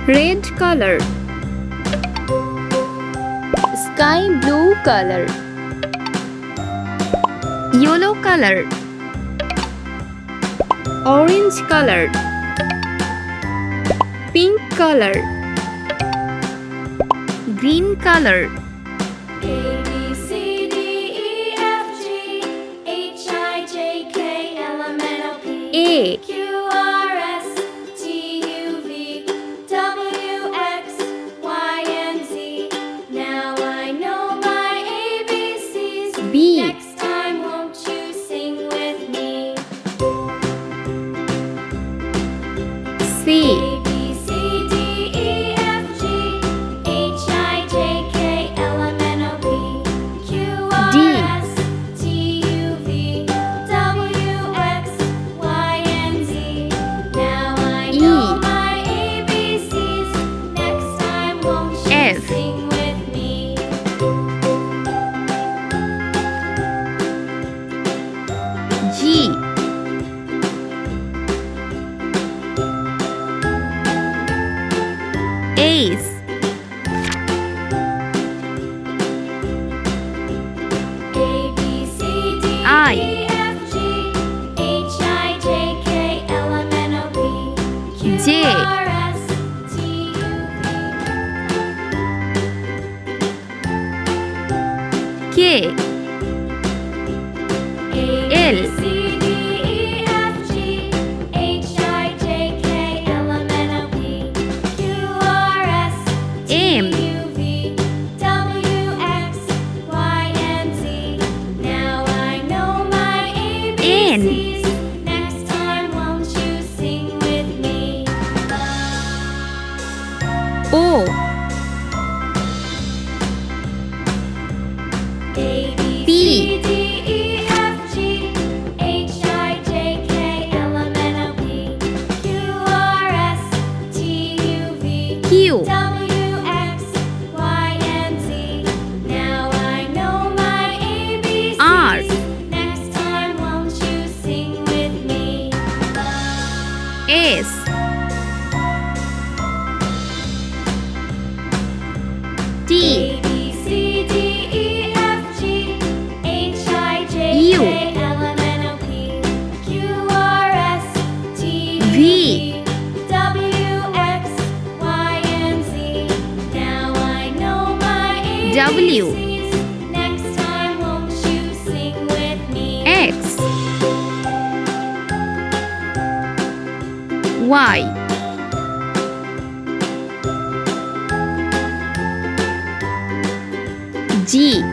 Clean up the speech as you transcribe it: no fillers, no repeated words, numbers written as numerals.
Red color. Sky blue color. Yellow color. Orange color. Pink color. Green color. A, B, C, D, E, F, G, H, I, J, K, L, M, N, O, P, A. Q, R, S, T, U, V, W, X, Y, and Z. Now I know my ABCs. B. Next time, won't you sing with me? C. A, B, C, D, E, F, G, H, I, J, K, L, M, N, O, P, Q, R, D. S, T, U, V, W, X, Y, and Z. Now I E. know my ABCs. Next time, won't you F. sing with me? G. H. A, B, C, D, I. E, F, G, H, I, J, K, L, M, N, O, P, Q, J. R, S, T, U, V. K. A, L. B, C, D, E, F, G, H, I, J, K, L, M, N, O, P, Q, R, S, T, M. U, V, W, X, Y, and Z. Now I know my ABCs. Next time, won't you sing with me? O. A, B, P. C, D, E, F, G, H, I, J, K, L, M, N, O, P, Q, R, S, T, U, V, Q. W, X, Y, and Z. Now I know my ABCs. R. Next time, won't you sing with me? S. T. A, B, C, D, E, F, G, H, I, J, U. K, L, M, N, O, P, Q, R, S, T, V. U, V, W, X, Y, and Z. Now I know my W. ABCs. Next time, won't you sing with me? X. Y. G.